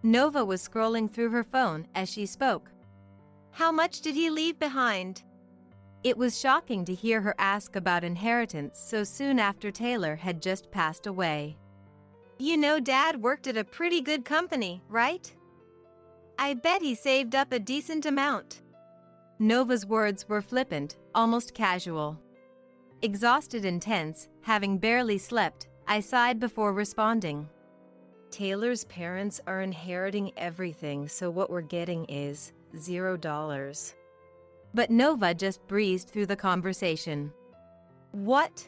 Nova was scrolling through her phone as she spoke. How much did he leave behind? It was shocking to hear her ask about inheritance so soon after Taylor had just passed away. You know, Dad worked at a pretty good company, right? I bet he saved up a decent amount. Nova's words were flippant, almost casual. Exhausted and tense, having barely slept, I sighed before responding. Taylor's parents are inheriting everything, so what we're getting is $0. But Nova just breezed through the conversation. What?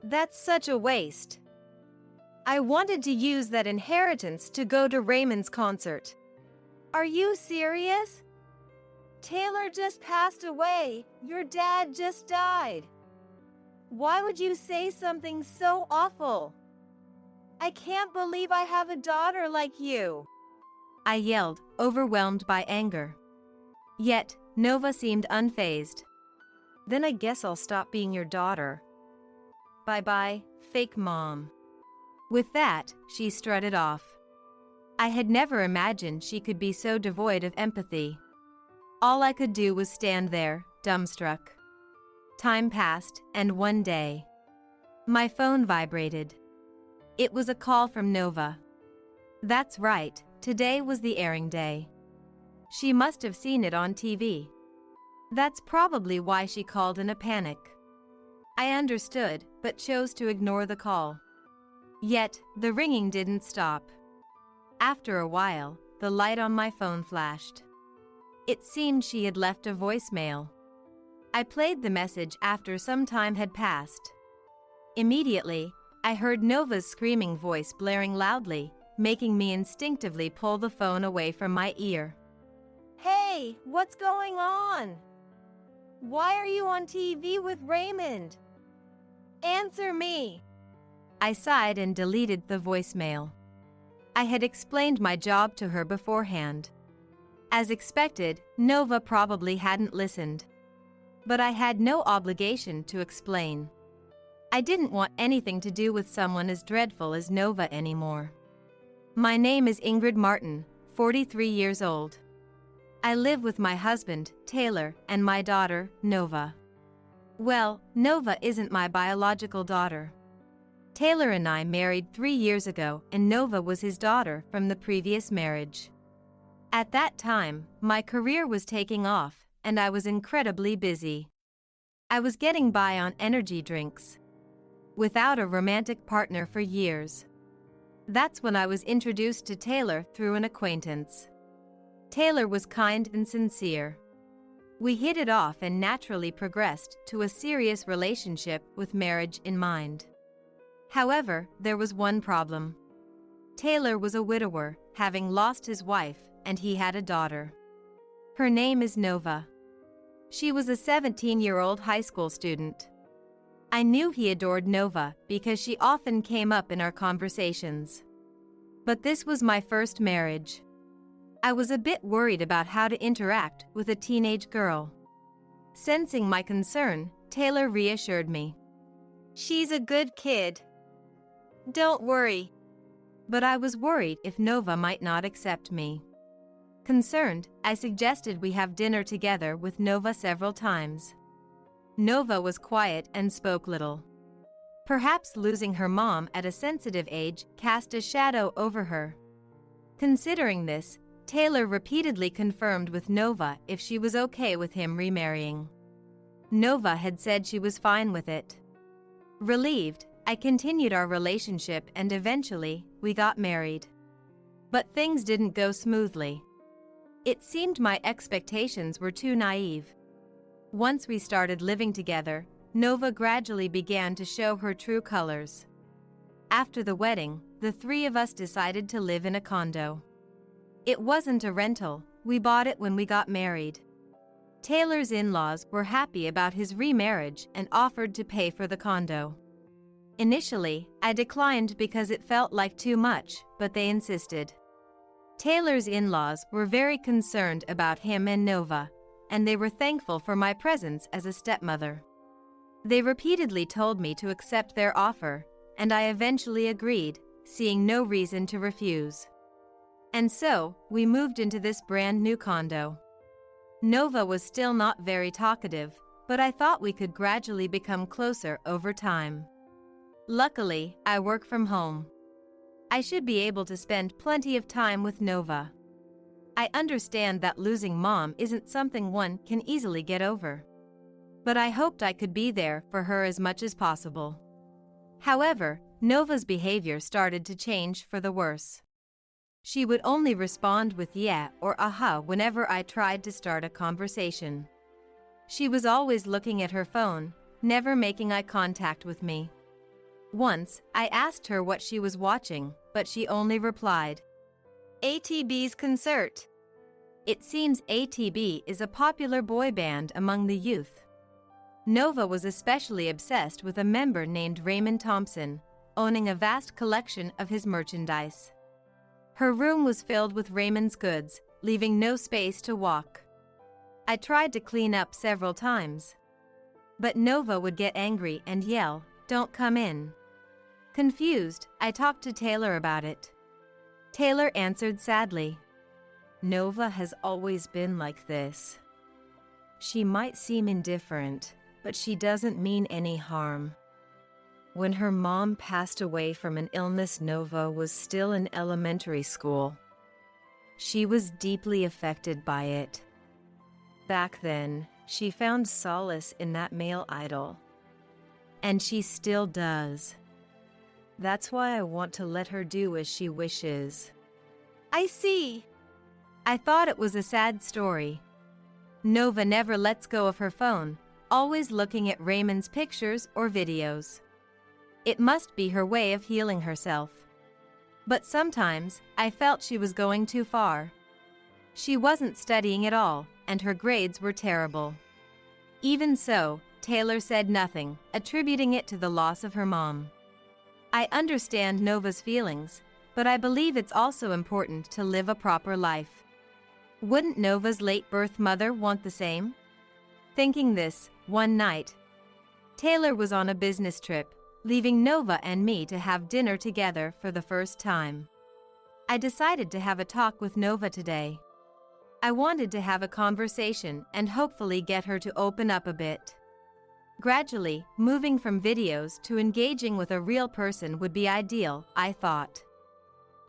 That's such a waste. I wanted to use that inheritance to go to Raymond's concert. Are you serious? Taylor just passed away. Your dad just died. Why would you say something so awful? I can't believe I have a daughter like you. I yelled, overwhelmed by anger. Yet, Nova seemed unfazed. Then I guess I'll stop being your daughter. Bye-bye, fake mom. With that, she strutted off. I had never imagined she could be so devoid of empathy. All I could do was stand there, dumbstruck. Time passed, and one day, my phone vibrated. It was a call from Nova. That's right, today was the airing day. She must have seen it on TV. That's probably why she called in a panic. I understood, but chose to ignore the call. Yet, the ringing didn't stop. After a while, the light on my phone flashed. It seemed she had left a voicemail. I played the message after some time had passed. Immediately, I heard Nova's screaming voice blaring loudly, making me instinctively pull the phone away from my ear. Hey, what's going on? Why are you on TV with Raymond? Answer me. I sighed and deleted the voicemail. I had explained my job to her beforehand. As expected, Nova probably hadn't listened. But I had no obligation to explain. I didn't want anything to do with someone as dreadful as Nova anymore. My name is Ingrid Martin, 43 years old. I live with my husband, Taylor, and my daughter, Nova. Well, Nova isn't my biological daughter. Taylor and I married 3 years ago, and Nova was his daughter from the previous marriage. At that time, my career was taking off, and I was incredibly busy. I was getting by on energy drinks. Without a romantic partner for years. That's when I was introduced to Taylor through an acquaintance. Taylor was kind and sincere. We hit it off and naturally progressed to a serious relationship with marriage in mind. However, there was one problem. Taylor was a widower, having lost his wife, and he had a daughter. Her name is Nova. She was a 17-year-old high school student. I knew he adored Nova because she often came up in our conversations. But this was my first marriage. I was a bit worried about how to interact with a teenage girl. Sensing my concern, Taylor reassured me. She's a good kid. Don't worry. But I was worried if Nova might not accept me. Concerned, I suggested we have dinner together with Nova several times. Nova was quiet and spoke little. Perhaps losing her mom at a sensitive age cast a shadow over her. Considering this, Taylor repeatedly confirmed with Nova if she was okay with him remarrying. Nova had said she was fine with it. Relieved, I continued our relationship and eventually, we got married. But things didn't go smoothly. It seemed my expectations were too naive. Once we started living together, Nova gradually began to show her true colors. After the wedding, the three of us decided to live in a condo. It wasn't a rental, we bought it when we got married. Taylor's in-laws were happy about his remarriage and offered to pay for the condo. Initially, I declined because it felt like too much, but they insisted. Taylor's in-laws were very concerned about him and Nova, and they were thankful for my presence as a stepmother. They repeatedly told me to accept their offer, and I eventually agreed, seeing no reason to refuse. And so, we moved into this brand new condo. Nova was still not very talkative, but I thought we could gradually become closer over time. Luckily, I work from home. I should be able to spend plenty of time with Nova. I understand that losing mom isn't something one can easily get over. But I hoped I could be there for her as much as possible. However, Nova's behavior started to change for the worse. She would only respond with yeah or aha whenever I tried to start a conversation. She was always looking at her phone, never making eye contact with me. Once, I asked her what she was watching, but she only replied, ATB's concert. It seems ATB is a popular boy band among the youth. Nova was especially obsessed with a member named Raymond Thompson, owning a vast collection of his merchandise. Her room was filled with Raymond's goods, leaving no space to walk. I tried to clean up several times. But Nova would get angry and yell, "Don't come in." Confused, I talked to Taylor about it. Taylor answered sadly, "Nova has always been like this. She might seem indifferent, but she doesn't mean any harm." When her mom passed away from an illness, Nova was still in elementary school. She was deeply affected by it. Back then, she found solace in that male idol. And she still does. That's why I want to let her do as she wishes. I see. I thought it was a sad story. Nova never lets go of her phone, always looking at Raymond's pictures or videos. It must be her way of healing herself. But sometimes, I felt she was going too far. She wasn't studying at all, and her grades were terrible. Even so, Taylor said nothing, attributing it to the loss of her mom. I understand Nova's feelings, but I believe it's also important to live a proper life. Wouldn't Nova's late birth mother want the same? Thinking this, one night, Taylor was on a business trip, leaving Nova and me to have dinner together for the first time. I decided to have a talk with Nova today. I wanted to have a conversation and hopefully get her to open up a bit. Gradually, moving from videos to engaging with a real person would be ideal, I thought.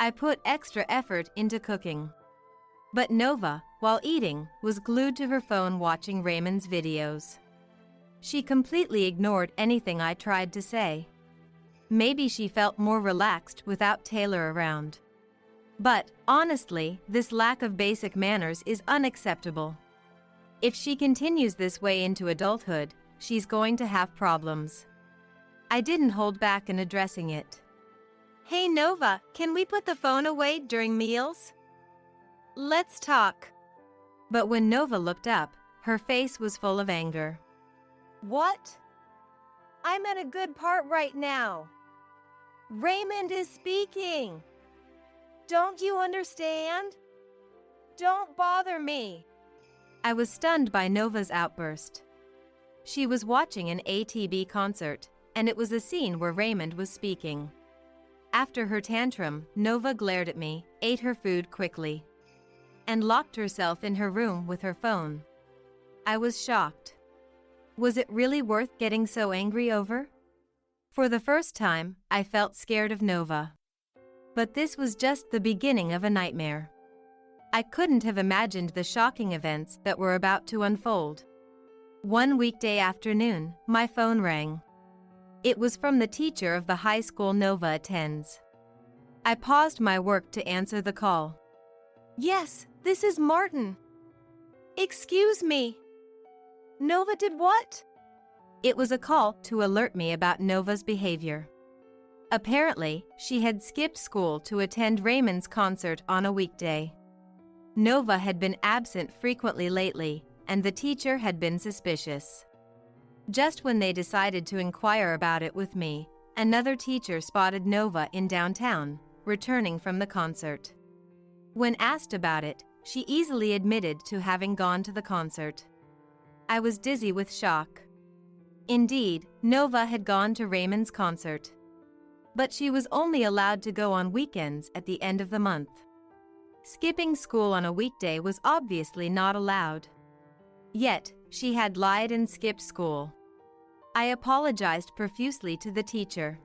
I put extra effort into cooking. But Nova, while eating, was glued to her phone watching Raymond's videos. She completely ignored anything I tried to say. Maybe she felt more relaxed without Taylor around. But, honestly, this lack of basic manners is unacceptable. If she continues this way into adulthood, she's going to have problems. I didn't hold back in addressing it. Hey Nova, can we put the phone away during meals? Let's talk. But when Nova looked up, her face was full of anger. What? I'm at a good part right now. Raymond is speaking. Don't you understand? Don't bother me. I was stunned by Nova's outburst. She was watching an ATB concert, and it was a scene where Raymond was speaking. After her tantrum, Nova glared at me, ate her food quickly, and locked herself in her room with her phone. I was shocked. Was it really worth getting so angry over? For the first time, I felt scared of Nova. But this was just the beginning of a nightmare. I couldn't have imagined the shocking events that were about to unfold. One weekday afternoon, my phone rang. It was from the teacher of the high school Nova attends. I paused my work to answer the call. Yes, this is Martin. Excuse me. Nova did what? It was a call to alert me about Nova's behavior. Apparently, she had skipped school to attend Raymond's concert on a weekday. Nova had been absent frequently lately, and the teacher had been suspicious. Just when they decided to inquire about it with me, another teacher spotted Nova in downtown, returning from the concert. When asked about it, she easily admitted to having gone to the concert. I was dizzy with shock. Indeed, Nova had gone to Raymond's concert. But she was only allowed to go on weekends at the end of the month. Skipping school on a weekday was obviously not allowed. Yet, she had lied and skipped school. I apologized profusely to the teacher.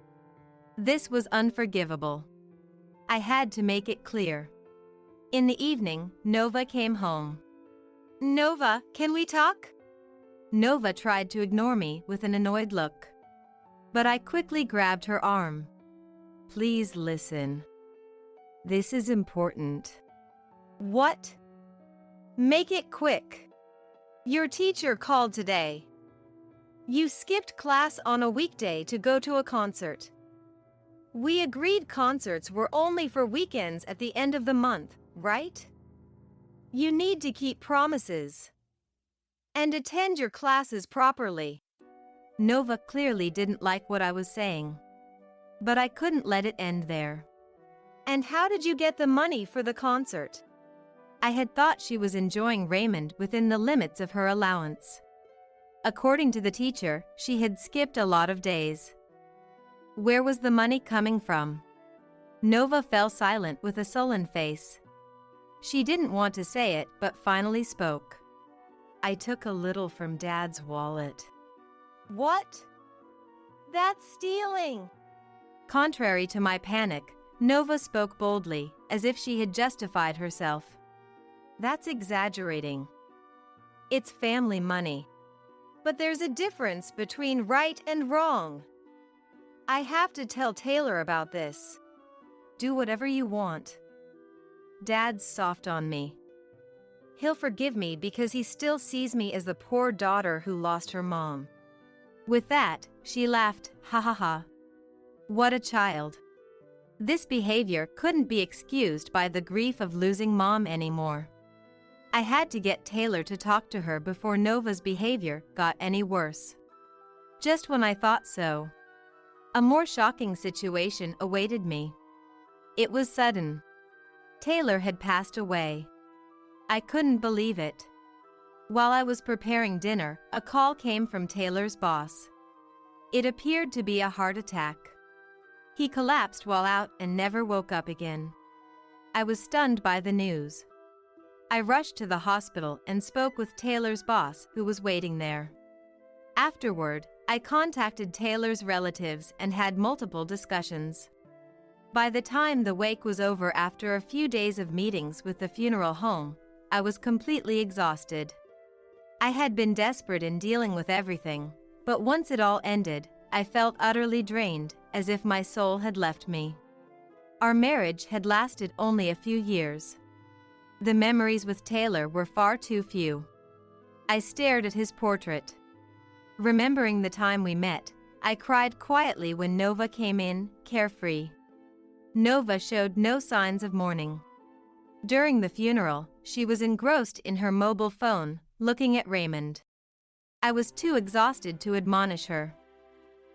This was unforgivable. I had to make it clear. In the evening, Nova came home. "Nova, can we talk?" Nova tried to ignore me with an annoyed look. But I quickly grabbed her arm. "Please listen. This is important." "What?" "Make it quick. Your teacher called today. You skipped class on a weekday to go to a concert. We agreed concerts were only for weekends at the end of the month, right? You need to keep promises and attend your classes properly." Nova clearly didn't like what I was saying, but I couldn't let it end there. "And how did you get the money for the concert?" I had thought she was enjoying Raymond within the limits of her allowance. According to the teacher, she had skipped a lot of days. Where was the money coming from? Nova fell silent with a sullen face. She didn't want to say it, but finally spoke. "I took a little from Dad's wallet." "What? That's stealing." Contrary to my panic, Nova spoke boldly, as if she had justified herself. "That's exaggerating. It's family money. But there's a difference between right and wrong. I have to tell Taylor about this." "Do whatever you want. Dad's soft on me. He'll forgive me because he still sees me as the poor daughter who lost her mom." With that, she laughed, "Ha ha ha. What a child." This behavior couldn't be excused by the grief of losing Mom anymore. I had to get Taylor to talk to her before Nova's behavior got any worse. Just when I thought so, a more shocking situation awaited me. It was sudden. Taylor had passed away. I couldn't believe it. While I was preparing dinner, a call came from Taylor's boss. It appeared to be a heart attack. He collapsed while out and never woke up again. I was stunned by the news. I rushed to the hospital and spoke with Taylor's boss, who was waiting there. Afterward, I contacted Taylor's relatives and had multiple discussions. By the time the wake was over after a few days of meetings with the funeral home, I was completely exhausted. I had been desperate in dealing with everything, but once it all ended, I felt utterly drained, as if my soul had left me. Our marriage had lasted only a few years. The memories with Taylor were far too few. I stared at his portrait. Remembering the time we met, I cried quietly when Nova came in, carefree. Nova showed no signs of mourning. During the funeral, she was engrossed in her mobile phone, looking at Raymond. I was too exhausted to admonish her.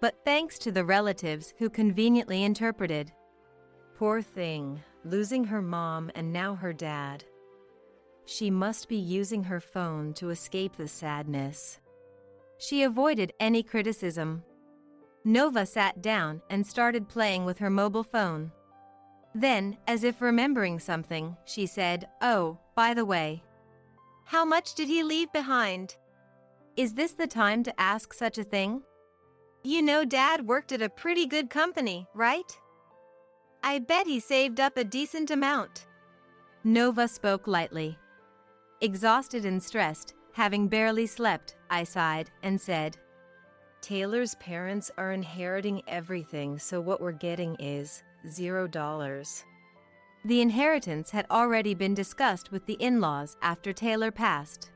But thanks to the relatives who conveniently interpreted. "Poor thing, losing her mom and now her dad. She must be using her phone to escape the sadness." She avoided any criticism. Nova sat down and started playing with her mobile phone. Then, as if remembering something, she said, "Oh, by the way, how much did he leave behind?" Is this the time to ask such a thing? You know Dad worked at a pretty good company, right? I bet he saved up a decent amount. Nova spoke lightly. Exhausted and stressed, having barely slept, I sighed and said, "Taylor's parents are inheriting everything, so what we're getting is $0. The inheritance had already been discussed with the in-laws after Taylor passed.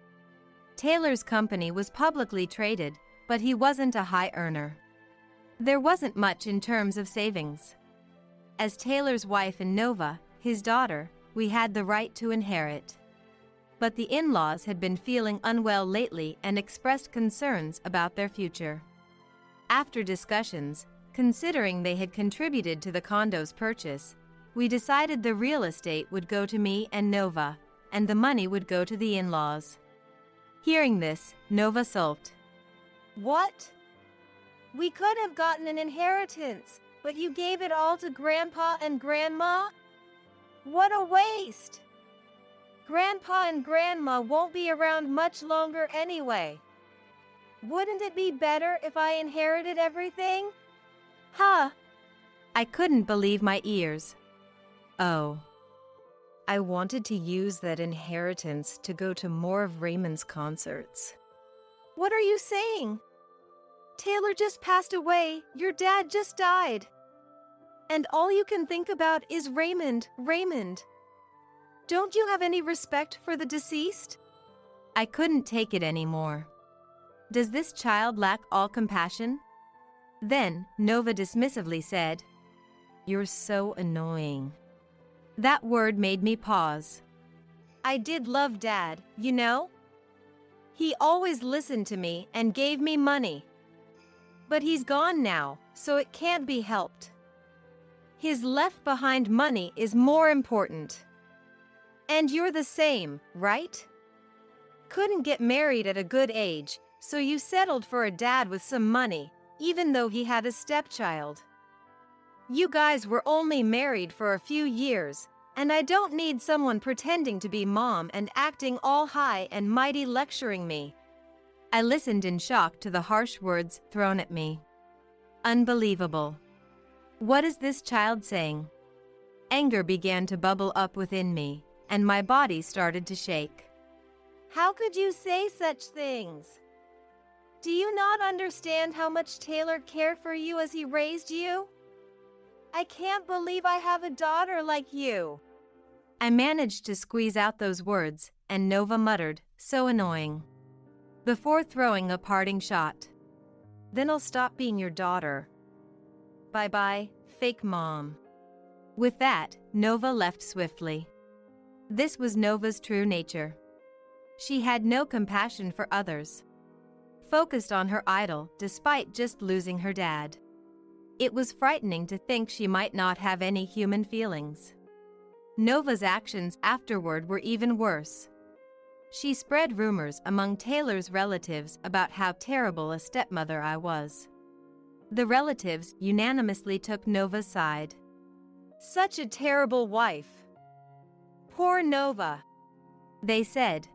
Taylor's company was publicly traded, but he wasn't a high earner. There wasn't much in terms of savings. As Taylor's wife and Nova, his daughter, we had the right to inherit. But the in-laws had been feeling unwell lately and expressed concerns about their future. After discussions, considering they had contributed to the condo's purchase, we decided the real estate would go to me and Nova, and the money would go to the in-laws. Hearing this, Nova sulked. "What? We could have gotten an inheritance, but you gave it all to Grandpa and Grandma? What a waste!" Grandpa and Grandma won't be around much longer anyway. Wouldn't it be better if I inherited everything? Huh? I couldn't believe my ears. Oh. I wanted to use that inheritance to go to more of Raymond's concerts. What are you saying? Taylor just passed away. Your dad just died. And all you can think about is Raymond, Raymond. Don't you have any respect for the deceased? I couldn't take it anymore. Does this child lack all compassion? Then, Nova dismissively said, "You're so annoying." That word made me pause. I did love Dad, you know? He always listened to me and gave me money. But he's gone now, so it can't be helped. His left-behind money is more important. And you're the same, right? Couldn't get married at a good age, so you settled for a dad with some money, even though he had a stepchild. You guys were only married for a few years, and I don't need someone pretending to be mom and acting all high and mighty lecturing me. I listened in shock to the harsh words thrown at me. Unbelievable. What is this child saying? Anger began to bubble up within me, and my body started to shake. How could you say such things? Do you not understand how much Taylor cared for you as he raised you? I can't believe I have a daughter like you. I managed to squeeze out those words, and Nova muttered, "So annoying," before throwing a parting shot. Then I'll stop being your daughter. Bye-bye, fake mom. With that, Nova left swiftly. This was Nova's true nature. She had no compassion for others. Focused on her idol despite just losing her dad. It was frightening to think she might not have any human feelings. Nova's actions afterward were even worse. She spread rumors among Taylor's relatives about how terrible a stepmother I was. The relatives unanimously took Nova's side. Such a terrible wife. Poor Nova, they said.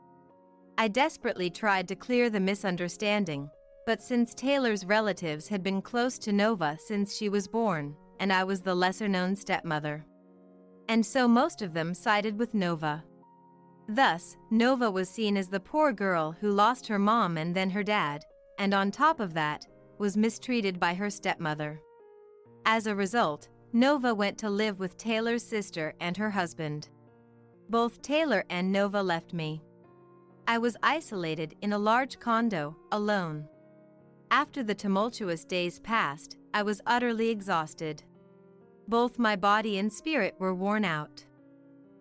I desperately tried to clear the misunderstanding, but since Taylor's relatives had been close to Nova since she was born, and I was the lesser-known stepmother. And so most of them sided with Nova. Thus, Nova was seen as the poor girl who lost her mom and then her dad, and on top of that, was mistreated by her stepmother. As a result, Nova went to live with Taylor's sister and her husband. Both Taylor and Nova left me. I was isolated in a large condo, alone. After the tumultuous days passed, I was utterly exhausted. Both my body and spirit were worn out.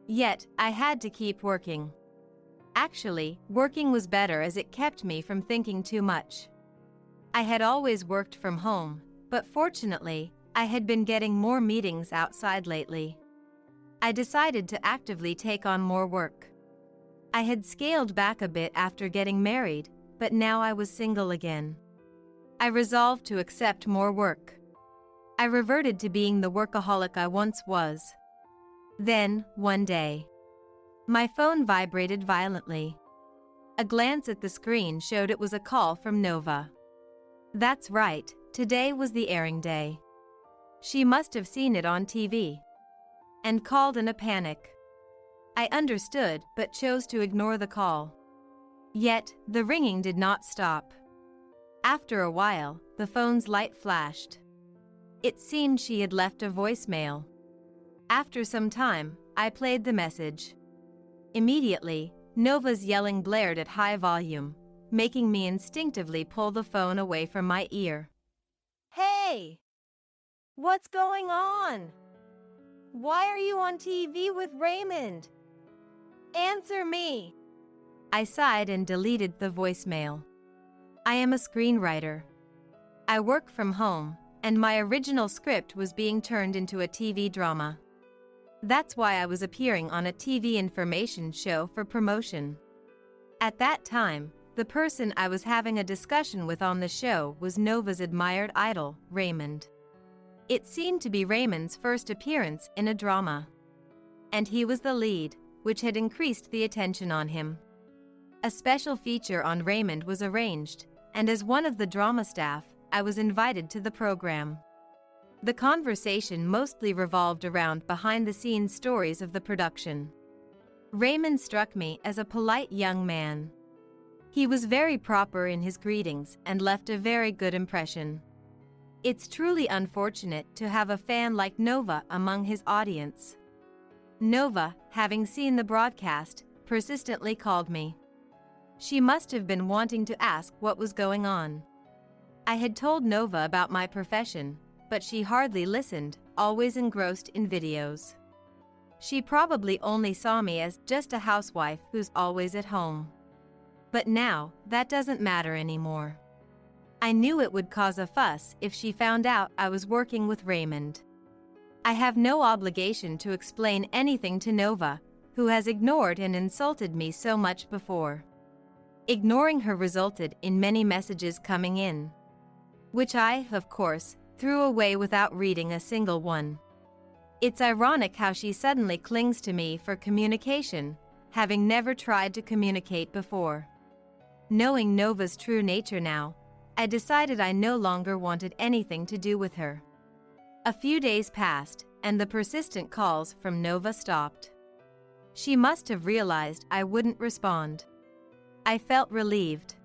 Yet, I had to keep working. Actually, working was better as it kept me from thinking too much. I had always worked from home, but fortunately, I had been getting more meetings outside lately. I decided to actively take on more work. I had scaled back a bit after getting married, but now I was single again. I resolved to accept more work. I reverted to being the workaholic I once was. Then, one day, my phone vibrated violently. A glance at the screen showed it was a call from Nova. That's right, today was the airing day. She must have seen it on TV and called in a panic. I understood but chose to ignore the call. Yet, the ringing did not stop. After a while, the phone's light flashed. It seemed she had left a voicemail. After some time, I played the message. Immediately, Nova's yelling blared at high volume, making me instinctively pull the phone away from my ear. Hey! What's going on? Why are you on TV with Raymond? Answer me! I sighed and deleted the voicemail. I am a screenwriter. I work from home, and my original script was being turned into a TV drama. That's why I was appearing on a TV information show for promotion. At that time, the person I was having a discussion with on the show was Nova's admired idol, Raymond. It seemed to be Raymond's first appearance in a drama. And he was the lead, which had increased the attention on him. A special feature on Raymond was arranged, and as one of the drama staff, I was invited to the program. The conversation mostly revolved around behind-the-scenes stories of the production. Raymond struck me as a polite young man. He was very proper in his greetings and left a very good impression. It's truly unfortunate to have a fan like Nova among his audience. Nova, having seen the broadcast, persistently called me. She must have been wanting to ask what was going on. I had told Nova about my profession, but she hardly listened, always engrossed in videos. She probably only saw me as just a housewife who's always at home. But now, that doesn't matter anymore. I knew it would cause a fuss if she found out I was working with Raymond. I have no obligation to explain anything to Nova, who has ignored and insulted me so much before. Ignoring her resulted in many messages coming in, which I, of course, threw away without reading a single one. It's ironic how she suddenly clings to me for communication, having never tried to communicate before. Knowing Nova's true nature now, I decided I no longer wanted anything to do with her. A few days passed, and the persistent calls from Nova stopped. She must have realized I wouldn't respond. I felt relieved.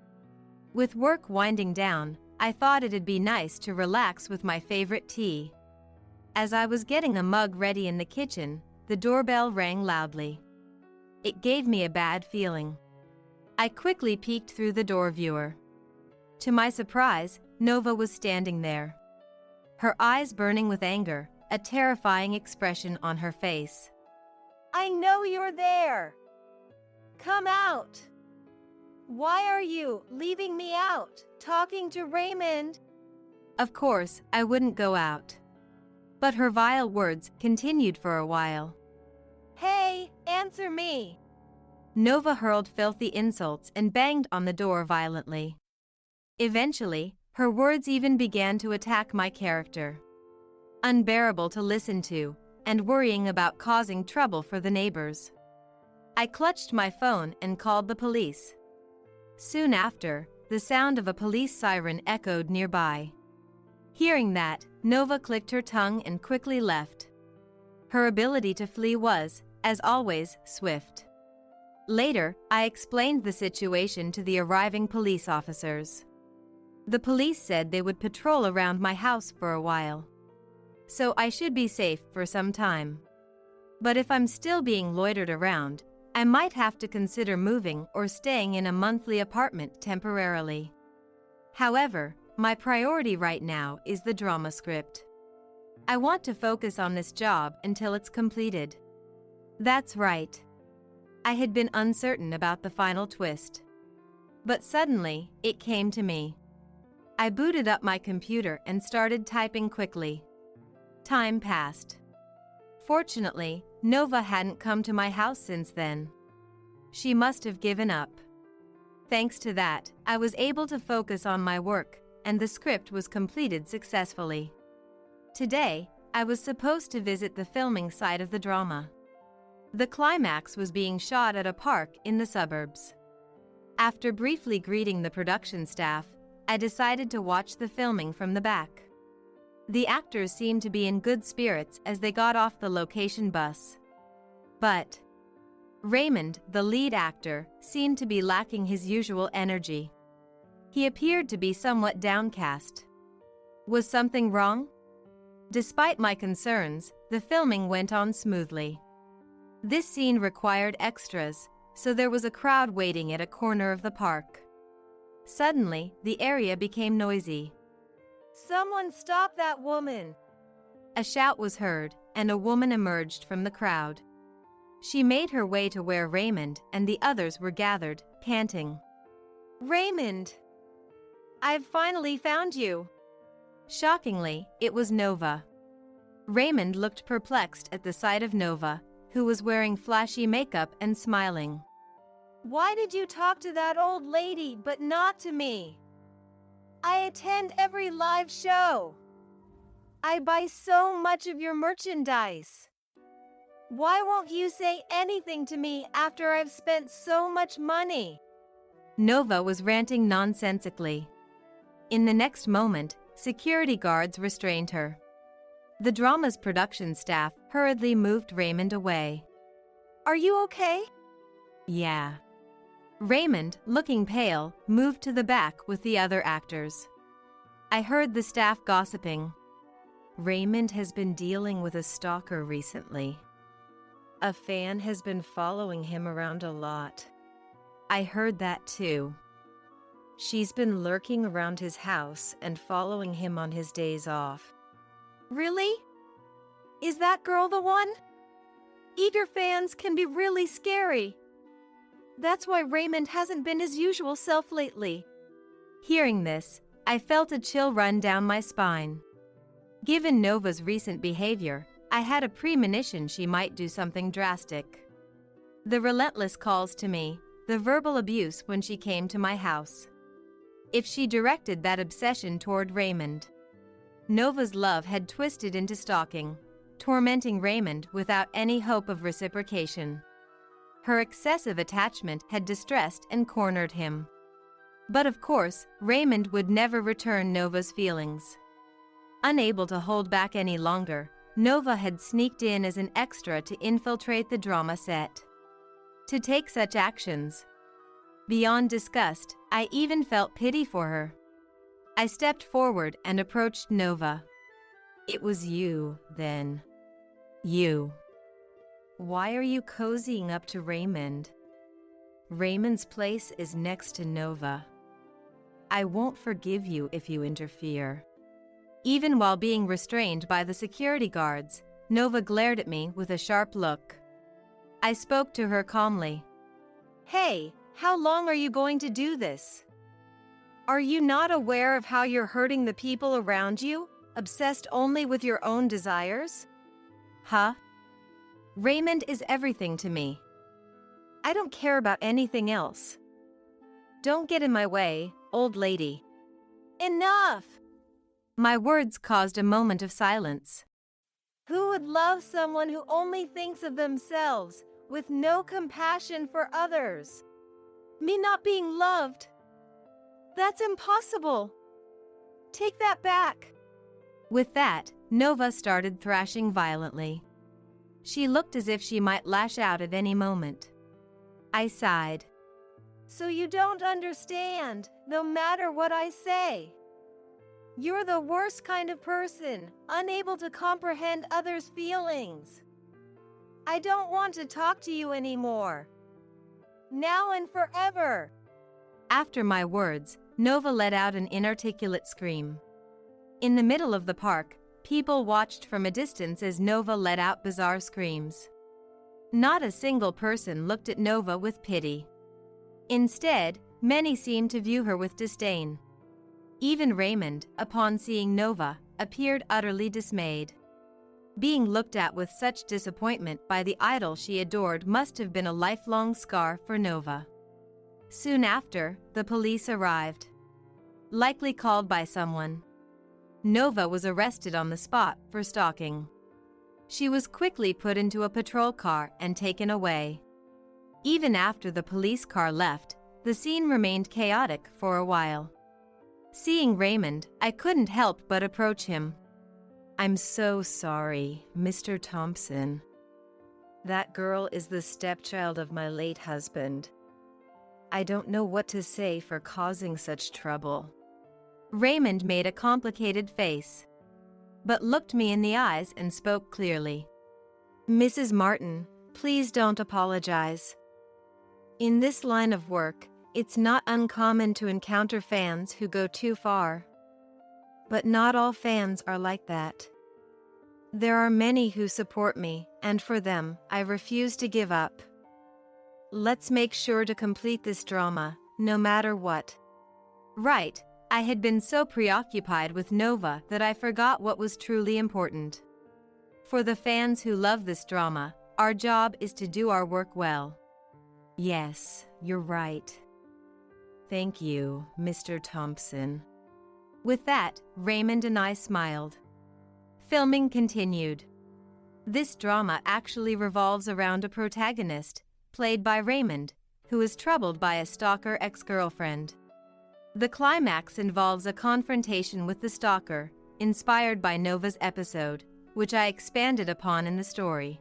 With work winding down, I thought it'd be nice to relax with my favorite tea. As I was getting a mug ready in the kitchen, the doorbell rang loudly. It gave me a bad feeling. I quickly peeked through the door viewer. To my surprise, Nova was standing there. Her eyes burning with anger, a terrifying expression on her face. I know you're there! Come out! Why are you leaving me out, talking to Raymond? Of course, I wouldn't go out. But her vile words continued for a while. Hey, answer me! Nova hurled filthy insults and banged on the door violently. Eventually, her words even began to attack my character. Unbearable to listen to, and worrying about causing trouble for the neighbors. I clutched my phone and called the police. Soon after, the sound of a police siren echoed nearby. Hearing that, Nova clicked her tongue and quickly left. Her ability to flee was, as always, swift. Later, I explained the situation to the arriving police officers. The police said they would patrol around my house for a while. So I should be safe for some time. But if I'm still being loitered around, I might have to consider moving or staying in a monthly apartment temporarily. However, my priority right now is the drama script. I want to focus on this job until it's completed. That's right. I had been uncertain about the final twist. But suddenly, it came to me. I booted up my computer and started typing quickly. Time passed. Fortunately, Nova hadn't come to my house since then. She must have given up. Thanks to that, I was able to focus on my work, and the script was completed successfully. Today, I was supposed to visit the filming site of the drama. The climax was being shot at a park in the suburbs. After briefly greeting the production staff, I decided to watch the filming from the back. The actors seemed to be in good spirits as they got off the location bus. But Raymond, the lead actor, seemed to be lacking his usual energy. He appeared to be somewhat downcast. Was something wrong? Despite my concerns, the filming went on smoothly. This scene required extras, so there was a crowd waiting at a corner of the park. Suddenly, the area became noisy. Someone stop that woman! A shout was heard, and a woman emerged from the crowd. She made her way to where Raymond and the others were gathered, panting. Raymond! I've finally found you! Shockingly, it was Nova. Raymond looked perplexed at the sight of Nova, who was wearing flashy makeup and smiling. Why did you talk to that old lady but not to me? I attend every live show. I buy so much of your merchandise. Why won't you say anything to me after I've spent so much money? Nova was ranting nonsensically. In the next moment, security guards restrained her. The drama's production staff hurriedly moved Raymond away. Are you okay? Yeah. Raymond, looking pale, moved to the back with the other actors. I heard the staff gossiping. Raymond has been dealing with a stalker recently. A fan has been following him around a lot. I heard that too. She's been lurking around his house and following him on his days off. Really? Is that girl the one? Eager fans can be really scary. That's why Raymond hasn't been his usual self lately. Hearing this, I felt a chill run down my spine. Given Nova's recent behavior, I had a premonition she might do something drastic. The relentless calls to me, the verbal abuse when she came to my house. If she directed that obsession toward Raymond. Nova's love had twisted into stalking, tormenting Raymond without any hope of reciprocation. Her excessive attachment had distressed and cornered him. But of course, Raymond would never return Nova's feelings. Unable to hold back any longer, Nova had sneaked in as an extra to infiltrate the drama set. To take such actions. Beyond disgust, I even felt pity for her. I stepped forward and approached Nova. It was you, then. You. Why are you cozying up to Raymond? Raymond's place is next to Nova. I won't forgive you if you interfere. Even while being restrained by the security guards, Nova glared at me with a sharp look. I spoke to her calmly. Hey, how long are you going to do this? Are you not aware of how you're hurting the people around you, obsessed only with your own desires? Huh? Raymond is everything to me. I don't care about anything else. Don't get in my way, old lady. Enough! My words caused a moment of silence. Who would love someone who only thinks of themselves, with no compassion for others? Me not being loved? That's impossible. Take that back. With that, Nova started thrashing violently. She looked as if she might lash out at any moment. I sighed. So you don't understand, no matter what I say. You're the worst kind of person, unable to comprehend others' feelings. I don't want to talk to you anymore. Now and forever. After my words, Nova let out an inarticulate scream. In the middle of the park, people watched from a distance as Nova let out bizarre screams. Not a single person looked at Nova with pity. Instead, many seemed to view her with disdain. Even Raymond, upon seeing Nova, appeared utterly dismayed. Being looked at with such disappointment by the idol she adored must have been a lifelong scar for Nova. Soon after, the police arrived. Likely called by someone. Nova was arrested on the spot for stalking. She was quickly put into a patrol car and taken away. Even after the police car left, the scene remained chaotic for a while. Seeing Raymond, I couldn't help but approach him. I'm so sorry, Mr. Thompson. That girl is the stepchild of my late husband. I don't know what to say for causing such trouble. Raymond made a complicated face, but looked me in the eyes and spoke clearly. Mrs. Martin, please don't apologize. In this line of work, it's not uncommon to encounter fans who go too far. But not all fans are like that. There are many who support me, and for them, I refuse to give up. Let's make sure to complete this drama, no matter what. Right, I had been so preoccupied with Nova that I forgot what was truly important. For the fans who love this drama, our job is to do our work well. Yes, you're right. Thank you, Mr. Thompson. With that, Raymond and I smiled. Filming continued. This drama actually revolves around a protagonist, played by Raymond, who is troubled by a stalker ex-girlfriend. The climax involves a confrontation with the stalker, inspired by Nova's episode, which I expanded upon in the story.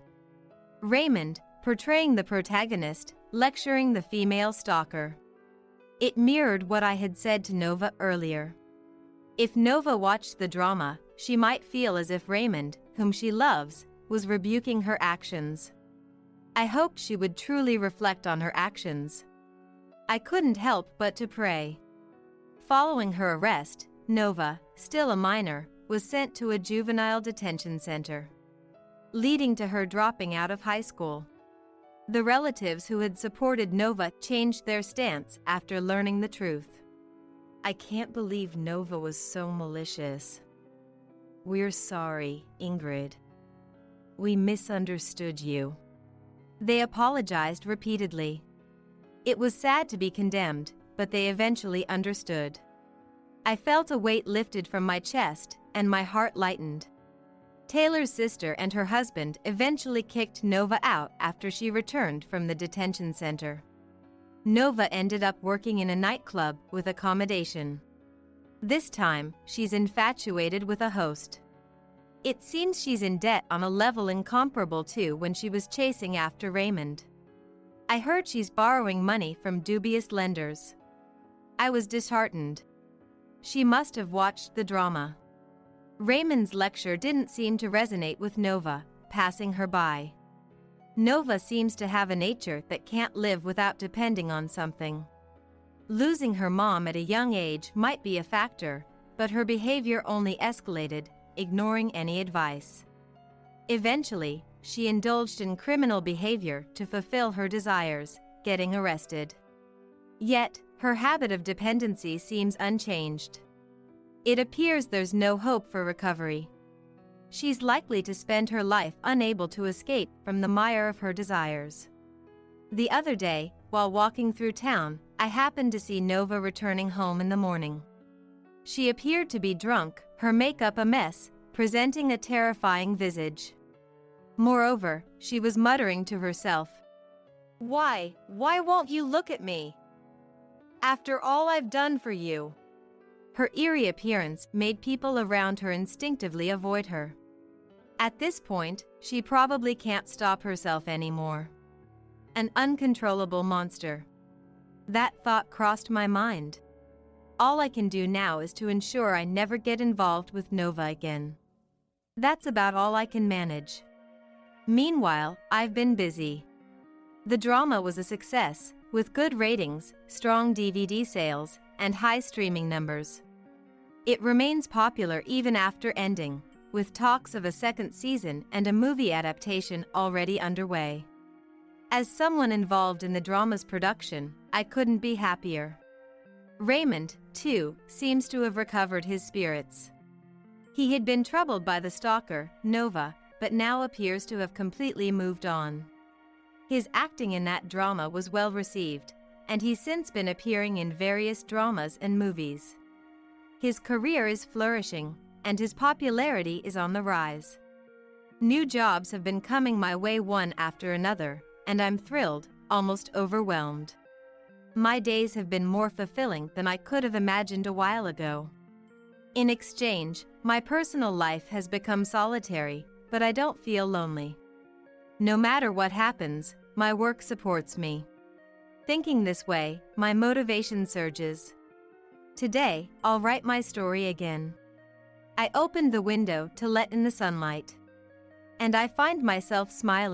Raymond, portraying the protagonist, lecturing the female stalker. It mirrored what I had said to Nova earlier. If Nova watched the drama, she might feel as if Raymond, whom she loves, was rebuking her actions. I hoped she would truly reflect on her actions. I couldn't help but to pray. Following her arrest, Nova, still a minor, was sent to a juvenile detention center, leading to her dropping out of high school. The relatives who had supported Nova changed their stance after learning the truth. I can't believe Nova was so malicious. We're sorry, Ingrid. We misunderstood you. They apologized repeatedly. It was sad to be condemned, but they eventually understood. I felt a weight lifted from my chest, and my heart lightened. Taylor's sister and her husband eventually kicked Nova out after she returned from the detention center. Nova ended up working in a nightclub with accommodation. This time, she's infatuated with a host. It seems she's in debt on a level incomparable to when she was chasing after Raymond. I heard she's borrowing money from dubious lenders. I was disheartened. She must have watched the drama. Raymond's lecture didn't seem to resonate with Nova, passing her by. Nova seems to have a nature that can't live without depending on something. Losing her mom at a young age might be a factor, but her behavior only escalated, ignoring any advice. Eventually, she indulged in criminal behavior to fulfill her desires, getting arrested. Yet, her habit of dependency seems unchanged. It appears there's no hope for recovery. She's likely to spend her life unable to escape from the mire of her desires. The other day, while walking through town, I happened to see Nova returning home in the morning. She appeared to be drunk, her makeup a mess, presenting a terrifying visage. Moreover, she was muttering to herself, Why won't you look at me? After all I've done for you." Her eerie appearance made people around her instinctively avoid her. At this point, she probably can't stop herself anymore. An uncontrollable monster. That thought crossed my mind. All I can do now is to ensure I never get involved with Nova again. That's about all I can manage. Meanwhile, I've been busy. The drama was a success, with good ratings, strong DVD sales, and high streaming numbers. It remains popular even after ending, with talks of a second season and a movie adaptation already underway. As someone involved in the drama's production, I couldn't be happier. Raymond, too, seems to have recovered his spirits. He had been troubled by the stalker, Nova, but now appears to have completely moved on. His acting in that drama was well received, and he's since been appearing in various dramas and movies. His career is flourishing, and his popularity is on the rise. New jobs have been coming my way one after another, and I'm thrilled, almost overwhelmed. My days have been more fulfilling than I could have imagined a while ago. In exchange, my personal life has become solitary, but I don't feel lonely. No matter what happens, my work supports me. Thinking this way, my motivation surges. Today, I'll write my story again. I opened the window to let in the sunlight, and I find myself smiling.